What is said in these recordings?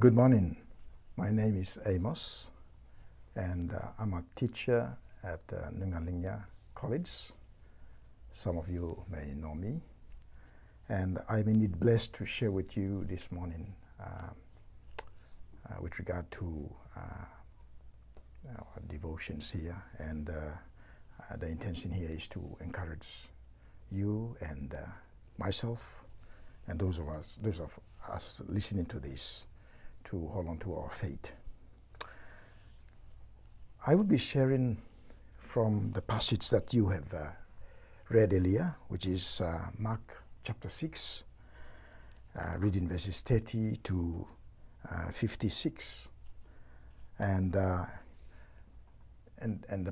Good morning. My name is Amos, and I'm a teacher at Nungalinya College. Some of you may know me, and I'm indeed blessed to share with you this morning with regard to our devotions here, and the intention here is to encourage you and myself and those of us listening to this to hold on to our faith. I will be sharing from the passage that you have read earlier, which is Mark chapter 6, reading verses 30 to 56. And the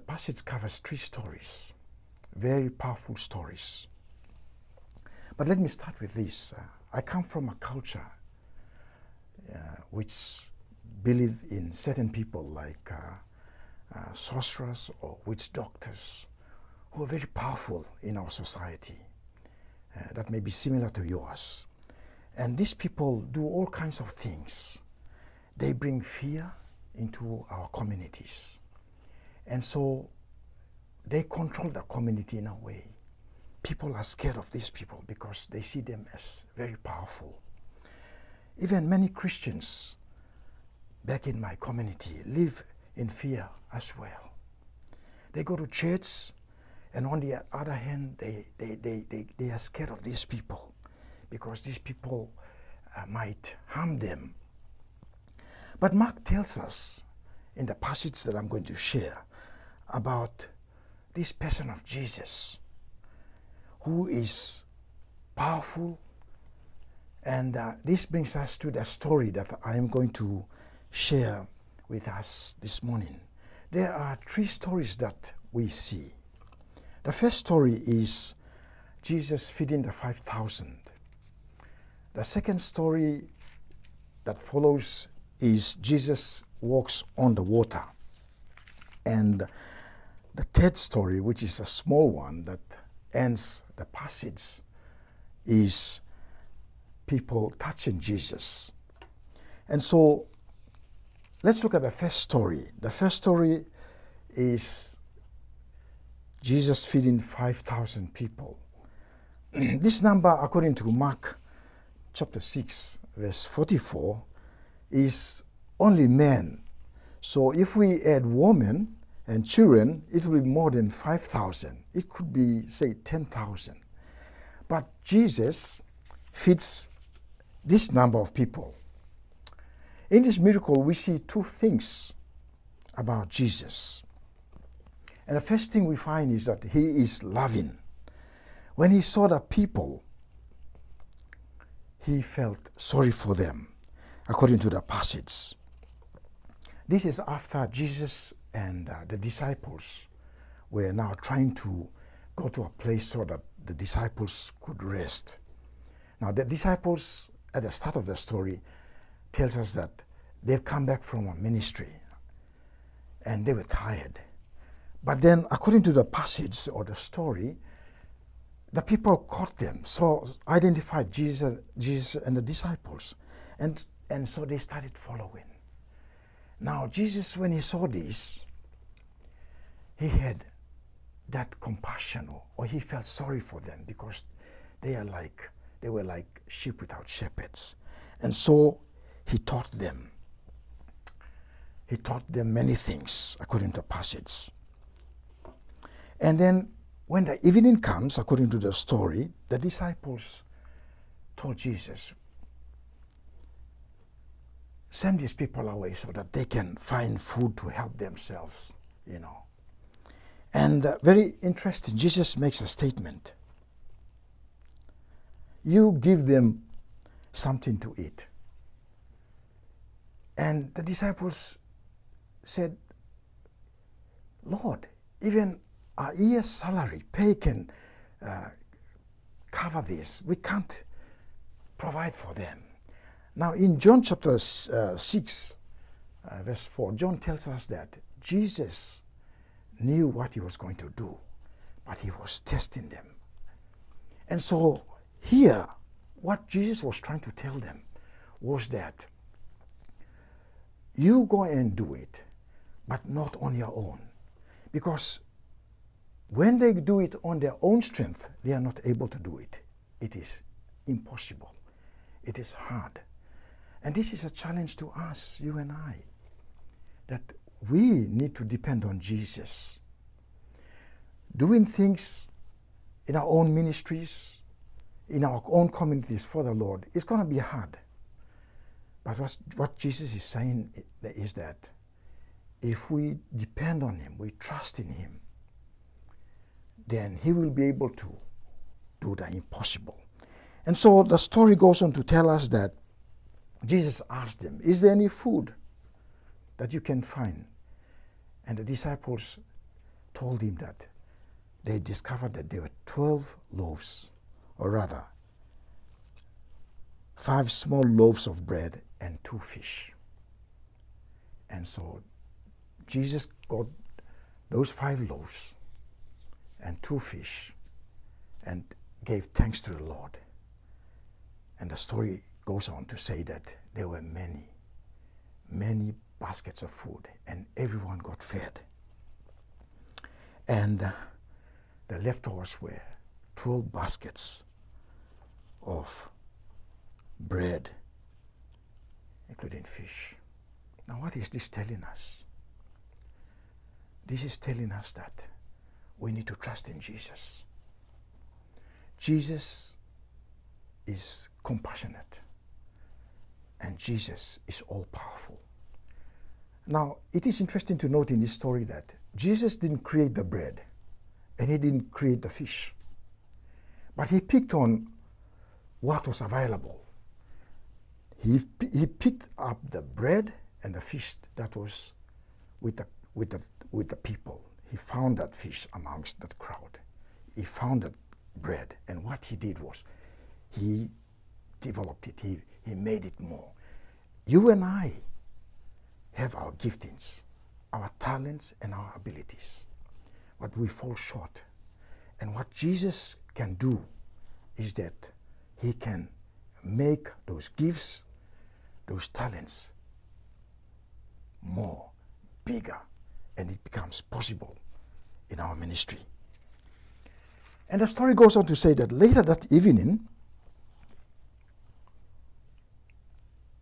passage covers three stories, very powerful stories. But let me start with this. I come from a culture which believe in certain people like sorcerers or witch doctors who are very powerful in our society. That may be similar to yours. And these people do all kinds of things. They bring fear into our communities. And so they control the community in a way. People are scared of these people because they see them as very powerful. Even many Christians back in my community live in fear as well. They go to church, and on the other hand, they are scared of these people because these people might harm them. But Mark tells us in the passage that I'm going to share about this person of Jesus who is powerful. And this brings us to the story that I am going to share with us this morning. There are three stories that we see. The first story is Jesus feeding the 5,000. The second story that follows is Jesus walks on the water. And the third story, which is a small one that ends the passage, is people touching Jesus. And so let's look at the first story. The first story is Jesus feeding 5,000 people. This number, according to Mark chapter 6, verse 44, is only men. So if we add women and children, it will be more than 5,000. It could be, say, 10,000. But Jesus feeds this number of people. In this miracle, we see two things about Jesus. And the first thing we find is that he is loving. When he saw the people, he felt sorry for them, according to the passage. This is after Jesus and the disciples were now trying to go to a place so that the disciples could rest. Now, the disciples, at the start of the story, tells us that they've come back from a ministry and they were tired. But then, according to the passage or the story, the people caught them, so identified Jesus and the disciples. And so they started following. Now, Jesus, when he saw this, he had that compassion, or he felt sorry for them because they were like sheep without shepherds. And so he taught them. He taught them many things, according to the passage. And then when the evening comes, according to the story, the disciples told Jesus, send these people away so that they can find food to help themselves, And very interesting, Jesus makes a statement. You give them something to eat. And the disciples said, Lord, even our year's salary, pay can cover this. We can't provide for them. Now in John chapter 6, verse 4, John tells us that Jesus knew what he was going to do, but he was testing them. And so here, what Jesus was trying to tell them was that you go and do it, but not on your own. Because when they do it on their own strength, they are not able to do it. It is impossible. It is hard. And this is a challenge to us, you and I, that we need to depend on Jesus. Doing things in our own ministries, in our own communities for the Lord, it's going to be hard. But what Jesus is saying is that if we depend on him, we trust in him, then he will be able to do the impossible. And so the story goes on to tell us that Jesus asked them, is there any food that you can find? And the disciples told him that they discovered that there were 12 loaves, or rather, 5 small loaves of bread and 2 fish. And so Jesus got those 5 loaves and 2 fish and gave thanks to the Lord. And the story goes on to say that there were many, many baskets of food, and everyone got fed. And the leftovers were 12 baskets of bread, including fish. Now, what is this telling us? This is telling us that we need to trust in Jesus. Jesus is compassionate, and Jesus is all-powerful. Now, it is interesting to note in this story that Jesus didn't create the bread, and he didn't create the fish, but he picked on what was available. He picked up the bread and the fish that was with the people. He found that fish amongst that crowd. He found that bread, and what he did was he developed it. He made it more. You and I have our giftings, our talents, and our abilities, but we fall short. And what Jesus can do is that he can make those gifts, those talents more, bigger, and it becomes possible in our ministry. And the story goes on to say that later that evening,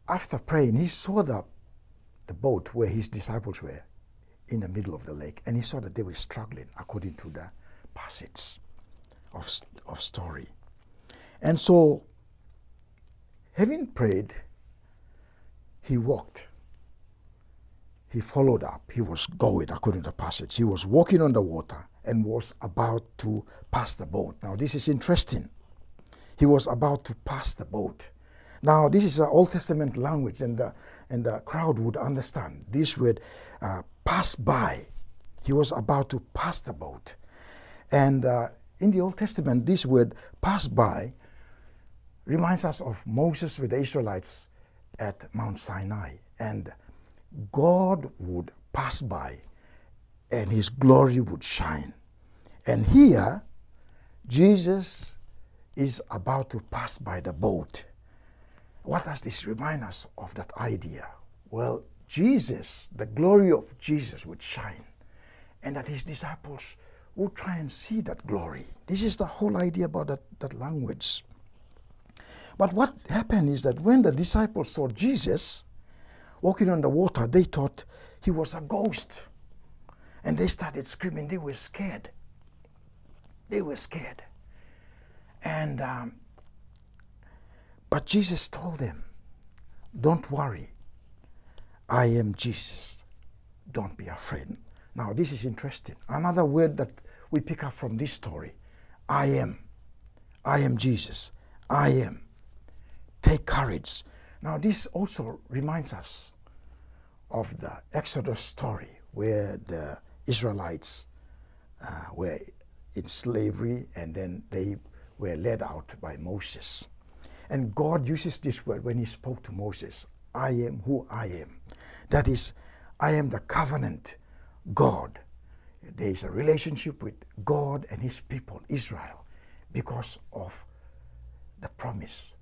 after praying, he saw the boat where his disciples were in the middle of the lake, and he saw that they were struggling according to the passage of story. And so, having prayed, he walked. He followed up. He was going according to the passage. He was walking on the water and was about to pass the boat. Now, this is interesting. He was about to pass the boat. Now, this is an Old Testament language, and the crowd would understand. This word, pass by. He was about to pass the boat. And in the Old Testament, this word, pass by, reminds us of Moses with the Israelites at Mount Sinai. And God would pass by, and his glory would shine. And here, Jesus is about to pass by the boat. What does this remind us of that idea? Well, Jesus, the glory of Jesus would shine, and that his disciples would try and see that glory. This is the whole idea about that language. But what happened is that when the disciples saw Jesus walking on the water, they thought he was a ghost. And they started screaming. They were scared. They were scared. And but Jesus told them, don't worry. I am Jesus. Don't be afraid. Now, this is interesting. Another word that we pick up from this story. I am. I am Jesus. I am. Take courage. Now, this also reminds us of the Exodus story where the Israelites were in slavery, and then they were led out by Moses. And God uses this word when he spoke to Moses. I am who I am. That is, I am the covenant God. There is a relationship with God and his people, Israel, because of the promise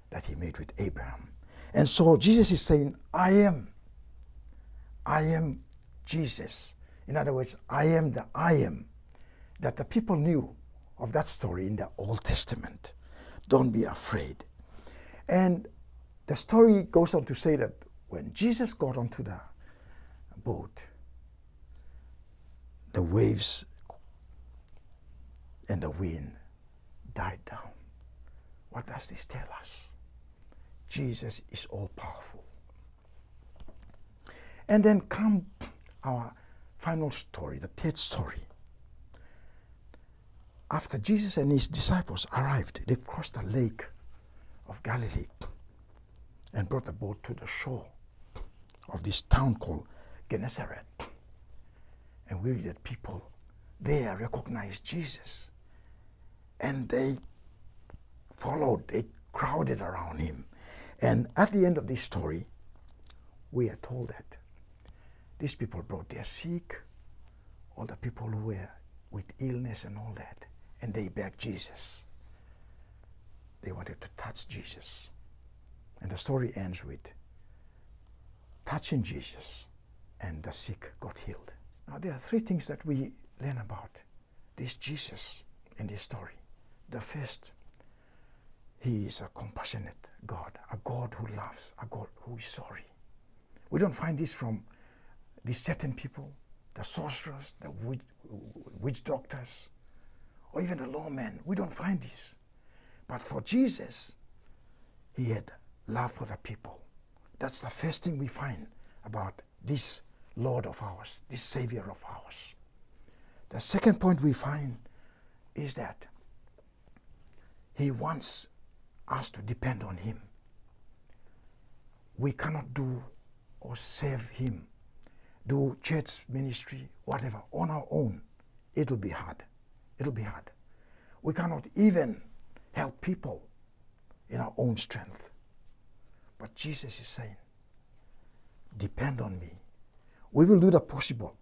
that he made with Abraham. And so Jesus is saying, I am. I am Jesus. In other words, I am the I am that the people knew of that story in the Old Testament. Don't be afraid. And the story goes on to say that when Jesus got onto the boat, the waves and the wind died down. What does this tell us? Jesus is all-powerful. And then come our final story, the third story. After Jesus and his disciples arrived, they crossed the lake of Galilee and brought the boat to the shore of this town called Gennesaret. And we read that people there recognized Jesus. And they followed, they crowded around him. And at the end of this story, we are told that these people brought their sick, all the people who were with illness and all that, and they begged Jesus. They wanted to touch Jesus. And the story ends with touching Jesus, and the sick got healed. Now there are three things that we learn about this Jesus in this story. The first, he is a compassionate God, a God who loves, a God who is sorry. We don't find this from these certain people, the sorcerers, the witch doctors, or even the lawmen. We don't find this. But for Jesus, he had love for the people. That's the first thing we find about this Lord of ours, this Savior of ours. The second point we find is that he wants us to depend on him. We cannot do or serve him, do church ministry, whatever, on our own. It will be hard. It will be hard. We cannot even help people in our own strength. But Jesus is saying, depend on me. We will do the possible.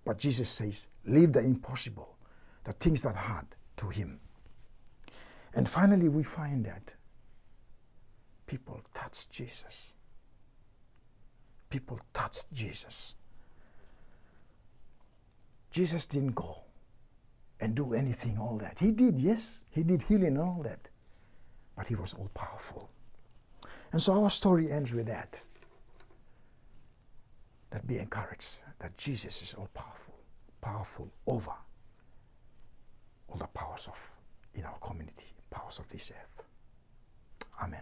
But Jesus says, leave the impossible, the things that are hard, to him. And finally, we find that people touched Jesus. People touched Jesus. Jesus didn't go and do anything, all that. He did, yes, he did healing and all that. But he was all powerful. And so our story ends with that. That be encouraged that Jesus is all powerful, powerful over all the powers of in our community, powers of this earth. Amen.